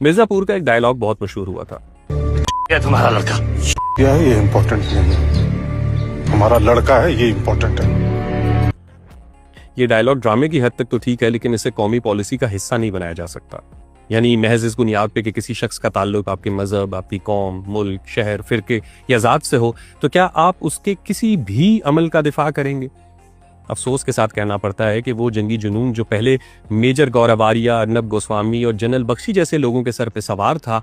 मिर्जापुर का एक डायलॉग बहुत मशहूर हुआ था। क्या तुम्हारा लड़का क्या है ये इम्पोर्टेंट नहीं है, हमारा लड़का है ये इम्पोर्टेंट है। ये डायलॉग ड्रामे की हद तक तो ठीक है, लेकिन इसे कौमी पॉलिसी का हिस्सा नहीं बनाया जा सकता। यानी महज इस बुनियाद पे कि किसी शख्स का ताल्लुक आपके मजहब, आपकी कौम, मुल्क, शहर, फिरके या ज़ात से हो तो क्या आप उसके किसी भी अमल का दिफा करेंगे? अफसोस के साथ कहना पड़ता है कि वो जंगी जुनून जो पहले मेजर गौरव आर्या, अर्नब गोस्वामी और जनरल बख्शी जैसे लोगों के सर पे सवार था,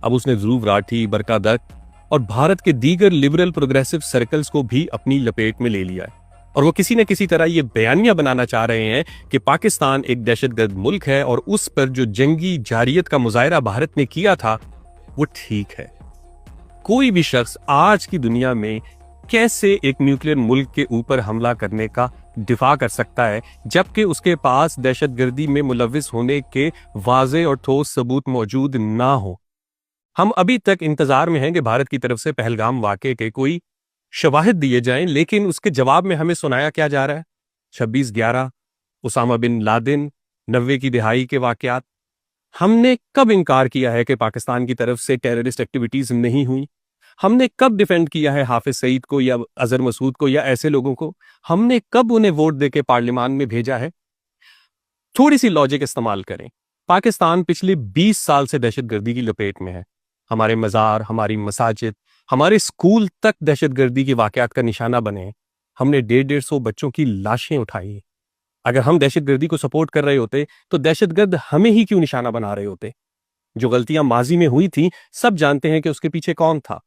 अब उसने ध्रुव राठी, बरका दत्त और भारत के दीगर लिबरल प्रोग्रेसिव सर्कल्स को भी अपनी लपेट में ले लिया है। और वो किसी न किसी तरह ये बयानिया बनाना चाह रहे हैं कि पाकिस्तान एक दहशतगर्द मुल्क है और उस पर जो जंगी जारियत का मुजाहरा भारत ने किया था वो ठीक है। कोई भी शख्स आज की दुनिया में कैसे एक न्यूक्लियर मुल्क के ऊपर हमला करने का दिफा कर सकता है जबकि उसके पास दहशतगर्दी में मुलविस होने के वाज़े और ठोस सबूत मौजूद ना हो? हम अभी तक इंतजार में हैं कि भारत की तरफ से पहलगाम वाक़े के कोई शवाहिद दिए जाएं, लेकिन उसके जवाब में हमें सुनाया क्या जा रहा है? 26/11, उसामा बिन लादेन, 90 की दिहाई के वाक़यात। हमने कब इनकार किया है कि पाकिस्तान की तरफ से टेररिस्ट एक्टिविटीज नहीं हुई? हमने कब डिफेंड किया है हाफिज सईद को या अजहर मसूद को या ऐसे लोगों को? हमने कब उन्हें वोट देके पार्लियामान में भेजा है? थोड़ी सी लॉजिक इस्तेमाल करें। पाकिस्तान पिछले 20 साल से दहशतगर्दी की लपेट में है। हमारे मज़ार, हमारी मसाजिद, हमारे स्कूल तक दहशतगर्दी के वाक़यात का निशाना बने। हमने 150 बच्चों की लाशें उठाई। अगर हम दहशतगर्दी को सपोर्ट कर रहे होते तो दहशतगर्द हमें ही क्यों निशाना बना रहे होते? जो गलतियां माजी में हुई थी सब जानते हैं कि उसके पीछे कौन था।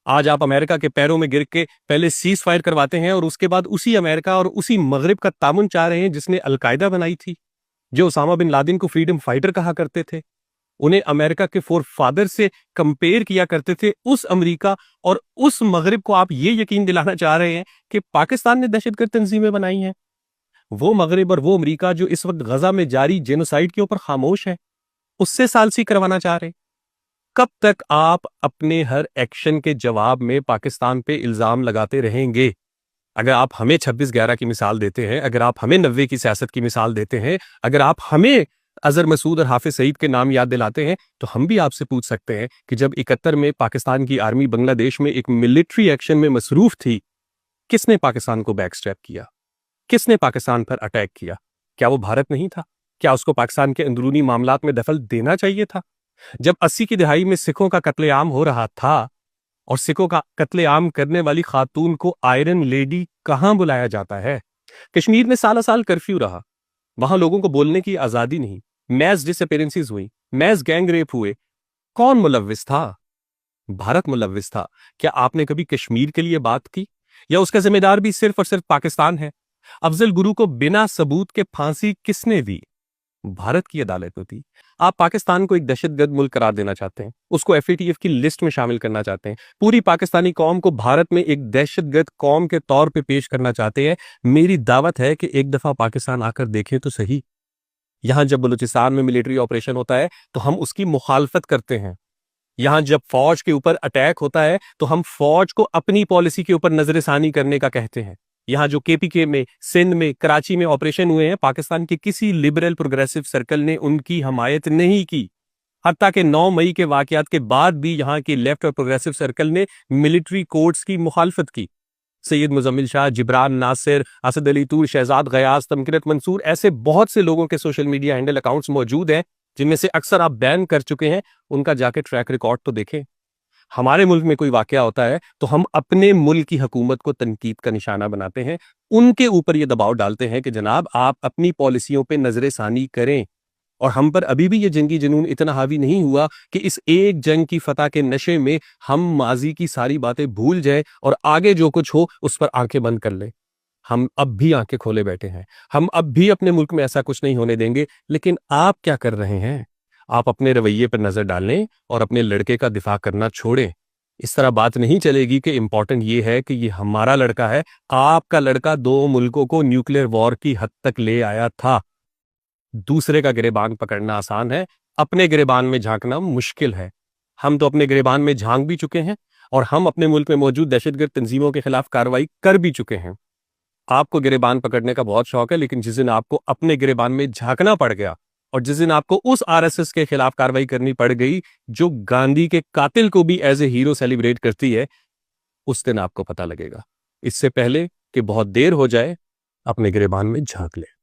आज आप अमेरिका के पैरों में गिर के पहले सीज फायर करवाते हैं और उसके बाद उसी अमेरिका और उसी मगरिब का तामुन चाह रहे हैं जिसने अलकायदा बनाई थी, जो उसामा बिन लादेन को फ्रीडम फाइटर कहा करते थे, उन्हें अमेरिका के फोर फादर से कंपेयर किया करते थे। उस अमेरिका और उस मगरिब को आप ये यकीन दिलाना चाह रहे हैं कि पाकिस्तान ने दहशतगर्द तंजीमें बनाई हैं। वो मगरिब और वो अमेरिका जो इस वक्त गजा में जारी जेनोसाइड के ऊपर खामोश है, उससे सालसी करवाना चाह रहे। कब तक आप अपने हर एक्शन के जवाब में पाकिस्तान पे इल्जाम लगाते रहेंगे? अगर आप हमें 26/11 की मिसाल देते हैं, अगर आप हमें 90 की सियासत की मिसाल देते हैं, अगर आप हमें अजहर मसूद और हाफिज सईद के नाम याद दिलाते हैं, तो हम भी आपसे पूछ सकते हैं कि जब 71 में पाकिस्तान की आर्मी बांग्लादेश में एक मिलिट्री एक्शन में मसरूफ थी, किसने पाकिस्तान को बैकस्टैप किया? किसने पाकिस्तान पर अटैक किया? क्या वो भारत नहीं था? क्या उसको पाकिस्तान के अंदरूनी मामलात में दखल देना चाहिए था? जब 80 की दिहाई में सिखों का कत्लेआम हो रहा था और सिखों का कत्लेआम करने वाली खातून को आयरन लेडी कहां बुलाया जाता है? कश्मीर में साल साल कर्फ्यू रहा, वहां लोगों को बोलने की आजादी नहीं, मैस डिसअपीयरेंसेस हुई, मैस गैंग रेप हुए। कौन मुलव्विस था? भारत मुलव्विस था। क्या आपने कभी कश्मीर के लिए बात की? या उसका जिम्मेदार भी सिर्फ और सिर्फ पाकिस्तान है? अफजल गुरु को बिना सबूत के फांसी किसने दी? भारत की अदालत में थी। आप पाकिस्तान को एक दहशतगर्द मुल्क करार देना चाहते हैं, उसको एफएटीएफ की लिस्ट में शामिल करना चाहते हैं, पूरी पाकिस्तानी कौम को भारत में एक दहशतगर्द कौम के तौर पे पेश करना चाहते हैं। मेरी दावत है कि एक दफा पाकिस्तान आकर देखें तो सही। यहां जब बलूचिस्तान में मिलिट्री ऑपरेशन होता है तो हम उसकी मुखालफत करते हैं। यहां जब फौज के ऊपर अटैक होता है तो हम फौज को अपनी पॉलिसी के ऊपर नजरसानी करने का कहते हैं। यहां जो केपीके में, सिंध में, कराची में ऑपरेशन हुए हैं, पाकिस्तान के किसी लिबरल प्रोग्रेसिव सर्कल ने उनकी हमायत नहीं की। हत्ता के 9 मई के वाकयात के बाद भी यहां के लेफ्ट और प्रोग्रेसिव सर्कल ने मिलिट्री कोर्ट्स की मुखालफत की। सैयद मुजम्मिल शाह, जिब्रान नासिर, असद अली तूर, शहजाद गयास, तमकिनत मंसूर, ऐसे बहुत से लोगों के सोशल मीडिया हैंडल अकाउंट्स मौजूद हैं जिनमें से अक्सर आप बैन कर चुके हैं। उनका जाके ट्रैक रिकॉर्ड तो देखें। हमारे मुल्क में कोई वाकया होता है तो हम अपने मुल्क की हुकूमत को तनकीद का निशाना बनाते हैं, उनके ऊपर ये दबाव डालते हैं कि जनाब आप अपनी पॉलिसियों पे नजरसानी करें। और हम पर अभी भी ये जंगी जुनून इतना हावी नहीं हुआ कि इस एक जंग की फतह के नशे में हम माजी की सारी बातें भूल जाएं और आगे जो कुछ हो उस पर आंखें बंद कर लें। हम अब भी आंखें खोले बैठे हैं, हम अब भी अपने मुल्क में ऐसा कुछ नहीं होने देंगे। लेकिन आप क्या कर रहे हैं? आप अपने रवैये पर नजर डालें और अपने लड़के का दिफा करना छोड़ें। इस तरह बात नहीं चलेगी कि इंपॉर्टेंट ये है कि ये हमारा लड़का है। आपका लड़का 2 मुल्कों को न्यूक्लियर वॉर की हद तक ले आया था। दूसरे का गिरेबान पकड़ना आसान है, अपने गिरेबान में झांकना मुश्किल है। हम तो अपने गिरेबान में झांक भी चुके हैं और हम अपने मुल्क में मौजूद दहशतगर्द तंजीमों के खिलाफ कार्रवाई कर भी चुके हैं। आपको गिरेबान पकड़ने का बहुत शौक है, लेकिन जिस दिन आपको अपने गिरेबान में झांकना पड़ गया اور جس دن آپ کو اس RSS کے خلاف کاروائی کرنی پڑ گئی جو گاندھی کے قاتل کو بھی ایز اے ہیرو سیلیبریٹ کرتی ہے، اس دن آپ کو پتہ لگے گا۔ اس سے پہلے کہ بہت دیر ہو جائے، اپنے گریبان میں جھانک لیں۔